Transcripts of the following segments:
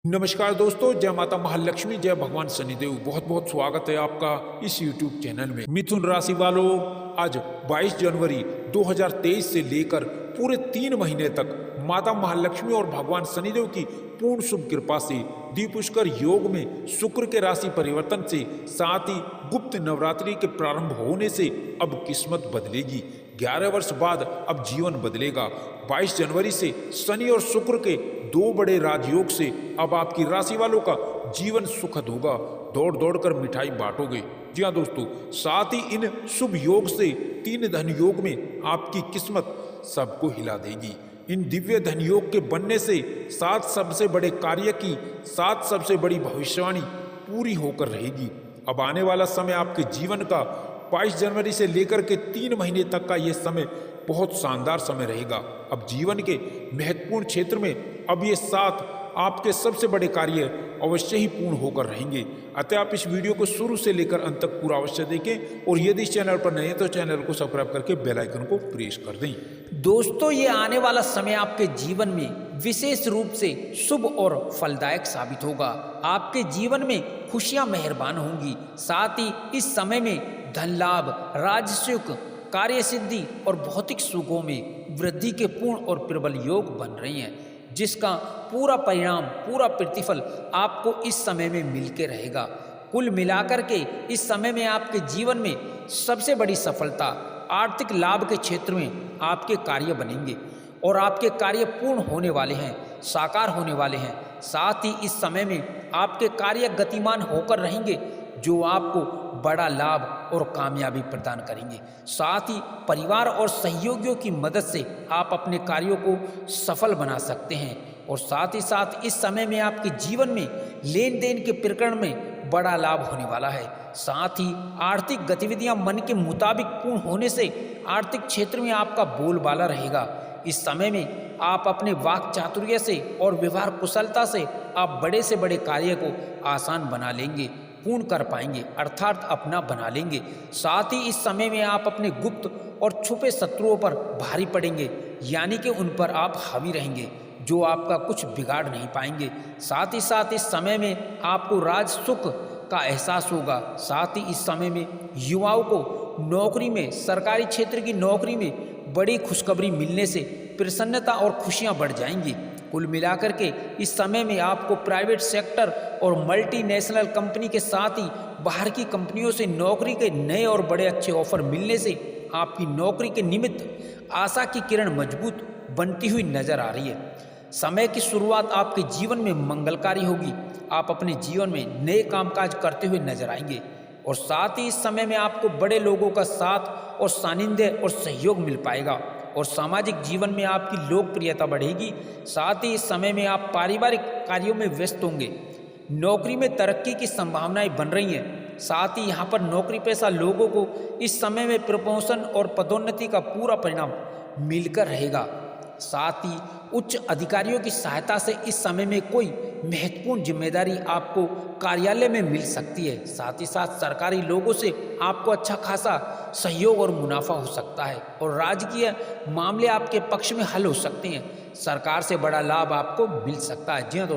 नमस्कार दोस्तों, जय माता महालक्ष्मी, जय भगवान शनिदेव। बहुत बहुत स्वागत है आपका इस YouTube चैनल में। मिथुन राशि वालों, आज 22 जनवरी 2023 से लेकर पूरे 3 महीने तक माता महालक्ष्मी और भगवान शनिदेव की पूर्ण शुभ कृपा से द्विपुष्कर योग में शुक्र के राशि परिवर्तन से साथ ही गुप्त नवरात्रि के प्रारंभ होने से अब किस्मत बदलेगी। 11 वर्ष बाद अब जीवन बदलेगा। 22 जनवरी से शनि और शुक्र के 2 बड़े राजयोग से अब आपकी राशि वालों का जीवन सुखद होगा। दौड़ दौड़ कर मिठाई बांटोगे। जी हाँ दोस्तों, साथ ही इन शुभ योग से 3 धन योग में आपकी किस्मत सबको हिला देगी। इन दिव्य धन योग के बनने से 7 सबसे बड़े कार्य की 7 सबसे बड़ी भविष्यवाणी पूरी होकर रहेगी। अब आने वाला समय आपके जीवन का 22 जनवरी से लेकर के 3 महीने तक का यह समय बहुत शानदार समय रहेगा। अब जीवन के महत्वपूर्ण क्षेत्र में अब ये 7 आपके सबसे बड़े कार्य अवश्य ही पूर्ण होकर रहेंगे। अतः आप इस वीडियो को शुरू से लेकर अंत तक पूरा अवश्य देखें और यदि इस चैनल पर नए हैं तो चैनल को सब्सक्राइब करके बेल आइकन को प्रेस कर दें। दोस्तों, ये आने वाला समय आपके जीवन में विशेष रूप से शुभ और फलदायक साबित होगा। आपके जीवन में खुशियां मेहरबान होंगी। साथ ही इस समय में धन लाभ, राजसुख, कार्य सिद्धि और भौतिक सुखों में वृद्धि के पूर्ण और प्रबल योग बन रही हैं, जिसका पूरा परिणाम, पूरा प्रतिफल आपको इस समय में मिलके रहेगा। कुल मिलाकर के इस समय में आपके जीवन में सबसे बड़ी सफलता आर्थिक लाभ के क्षेत्र में आपके कार्य बनेंगे और आपके कार्य पूर्ण होने वाले हैं, साकार होने वाले हैं। साथ ही इस समय में आपके कार्य गतिमान होकर रहेंगे, जो आपको बड़ा लाभ और कामयाबी प्रदान करेंगे। साथ ही परिवार और सहयोगियों की मदद से आप अपने कार्यों को सफल बना सकते हैं और साथ ही साथ इस समय में आपके जीवन में लेन देन के प्रकरण में बड़ा लाभ होने वाला है। साथ ही आर्थिक गतिविधियां मन के मुताबिक पूर्ण होने से आर्थिक क्षेत्र में आपका बोलबाला रहेगा। इस समय में आप अपने वाक चातुर्य से और व्यवहार कुशलता से आप बड़े से बड़े कार्य को आसान बना लेंगे, पूर्ण कर पाएंगे, अर्थात अपना बना लेंगे। साथ ही इस समय में आप अपने गुप्त और छुपे शत्रुओं पर भारी पड़ेंगे, यानी कि उन पर आप हावी रहेंगे, जो आपका कुछ बिगाड़ नहीं पाएंगे। साथ ही साथ इस समय में आपको राज सुख का एहसास होगा। साथ ही इस समय में युवाओं को नौकरी में, सरकारी क्षेत्र की नौकरी में बड़ी खुशखबरी मिलने से प्रसन्नता और खुशियां बढ़ जाएंगी। कुल मिलाकर के इस समय में आपको प्राइवेट सेक्टर और मल्टीनेशनल कंपनी के साथ ही बाहर की कंपनियों से नौकरी के नए और बड़े अच्छे ऑफर मिलने से आपकी नौकरी के निमित्त आशा की किरण मजबूत बनती हुई नजर आ रही है। समय की शुरुआत आपके जीवन में मंगलकारी होगी। आप अपने जीवन में नए कामकाज करते हुए नजर आएंगे और साथ ही इस समय में आपको बड़े लोगों का साथ और सानिध्य और सहयोग मिल पाएगा और सामाजिक जीवन में आपकी लोकप्रियता बढ़ेगी। साथ ही इस समय में आप पारिवारिक कार्यों में व्यस्त होंगे। नौकरी में तरक्की की संभावनाएं बन रही हैं। साथ ही यहाँ पर नौकरी पेशा लोगों को इस समय में प्रमोशन और पदोन्नति का पूरा परिणाम मिलकर रहेगा। साथ ही उच्च अधिकारियों की सहायता से इस समय में कोई महत्वपूर्ण जिम्मेदारी आपको कार्यालय में मिल सकती है। साथ ही साथ सरकारी लोगों से आपको अच्छा खासा सहयोग और मुनाफा हो सकता है और राजकीय मामले आपके पक्ष में हल हो सकते हैं। सरकार से बड़ा लाभ आपको मिल सकता है। जी हाँ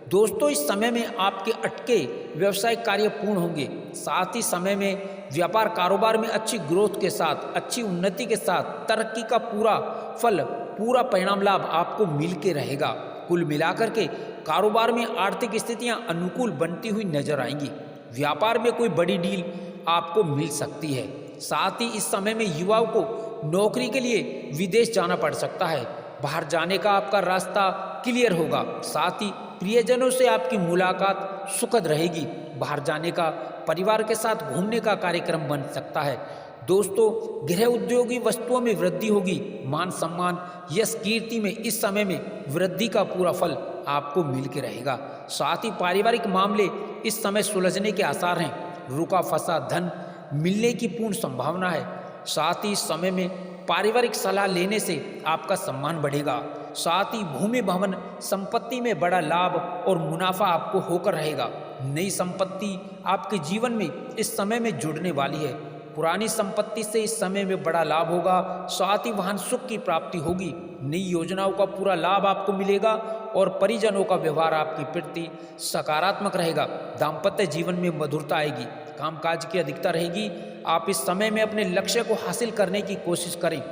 दोस्तों, इस समय में आपके अटके व्यवसायिक कार्य पूर्ण होंगे। साथ ही समय में व्यापार कारोबार में अच्छी ग्रोथ के साथ, अच्छी उन्नति के साथ तरक्की का पूरा फल, पूरा परिणाम लाभ आपको मिल के रहेगा। कुल मिलाकर के कारोबार में आर्थिक स्थितियां अनुकूल बनती हुई नजर आएंगी। व्यापार में कोई बड़ी डील आपको मिल सकती है। साथ ही इस समय में युवाओं को नौकरी के लिए विदेश जाना पड़ सकता है। बाहर जाने का आपका रास्ता क्लियर होगा। साथ ही प्रियजनों से आपकी मुलाकात सुखद रहेगी। बाहर जाने का, परिवार के साथ घूमने का कार्यक्रम बन सकता है। दोस्तों, गृह उद्योगी वस्तुओं में वृद्धि होगी। मान सम्मान, यश, कीर्ति में इस समय में वृद्धि का पूरा फल आपको मिल के रहेगा। साथ ही पारिवारिक मामले इस समय सुलझने के आसार हैं। रुका फंसा धन मिलने की पूर्ण संभावना है। साथ ही इस समय में पारिवारिक सलाह लेने से आपका सम्मान बढ़ेगा। साथ ही भूमि भवन संपत्ति में बड़ा लाभ और मुनाफा आपको होकर रहेगा। नई संपत्ति आपके जीवन में इस समय में जुड़ने वाली है पुरानी संपत्ति से इस समय में बड़ा लाभ होगा। साथ ही वाहन सुख की प्राप्ति होगी। नई योजनाओं का पूरा लाभ आपको मिलेगा और परिजनों का व्यवहार आपके प्रति सकारात्मक रहेगा। दाम्पत्य जीवन में मधुरता आएगी। कामकाज की अधिकता रहेगी। आप इस समय में अपने लक्ष्य को हासिल करने की कोशिश करें।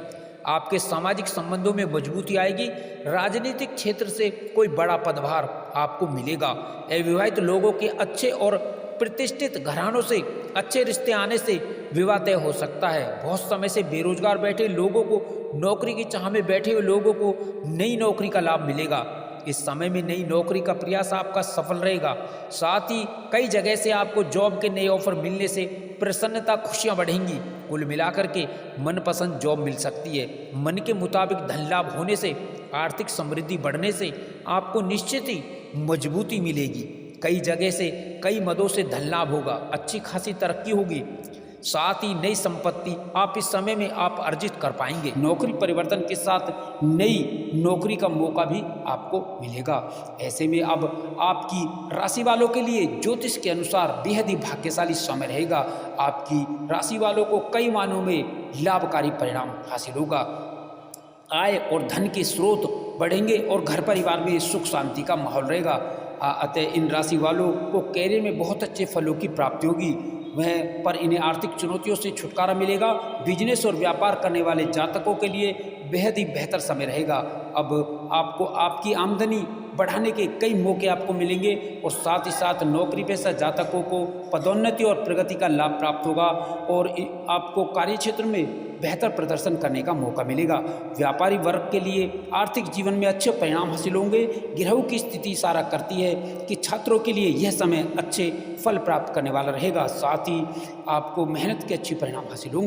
आपके सामाजिक संबंधों में मजबूती आएगी। राजनीतिक क्षेत्र से कोई बड़ा पदभार आपको मिलेगा। अविवाहित लोगों के अच्छे और प्रतिष्ठित घरानों से अच्छे रिश्ते आने से विवाह तय हो सकता है। बहुत समय से बेरोजगार बैठे लोगों को, नौकरी की चाह में बैठे हुए लोगों को नई नौकरी का लाभ मिलेगा। इस समय में नई नौकरी का प्रयास आपका सफल रहेगा। साथ ही कई जगह से आपको जॉब के नए ऑफर मिलने से प्रसन्नता, खुशियां बढ़ेंगी। कुल मिलाकर के मनपसंद जॉब मिल सकती है। मन के मुताबिक धन लाभ होने से, आर्थिक समृद्धि बढ़ने से आपको निश्चित ही मजबूती मिलेगी। कई जगह से, कई मदों से धन लाभ होगा। अच्छी खासी तरक्की होगी। साथ ही नई संपत्ति आप इस समय में आप अर्जित कर पाएंगे। नौकरी परिवर्तन के साथ नई नौकरी का मौका भी आपको मिलेगा। ऐसे में अब आपकी राशि वालों के लिए ज्योतिष के अनुसार बेहद ही भाग्यशाली समय रहेगा। आपकी राशि वालों को कई मानों में लाभकारी परिणाम हासिल होगा। आय और धन के स्रोत बढ़ेंगे और घर परिवार में सुख शांति का माहौल रहेगा। अतः इन राशि वालों को कैरियर में बहुत अच्छे फलों की प्राप्ति होगी। वह पर इन्हें आर्थिक चुनौतियों से छुटकारा मिलेगा। बिजनेस और व्यापार करने वाले जातकों के लिए बेहद ही बेहतर समय रहेगा। अब आपको आपकी आमदनी बढ़ाने के कई मौके आपको मिलेंगे और साथ ही साथ नौकरी पेशा जातकों को पदोन्नति और प्रगति का लाभ प्राप्त होगा और आपको कार्यक्षेत्र में बेहतर प्रदर्शन करने का मौका मिलेगा। व्यापारी वर्ग के लिए आर्थिक जीवन में अच्छे परिणाम हासिल होंगे। गिरहू की स्थिति इशारा करती है कि छात्रों के लिए यह समय अच्छे फल प्राप्त करने वाला रहेगा। साथ ही आपको मेहनत के अच्छे परिणाम हासिल होंगे।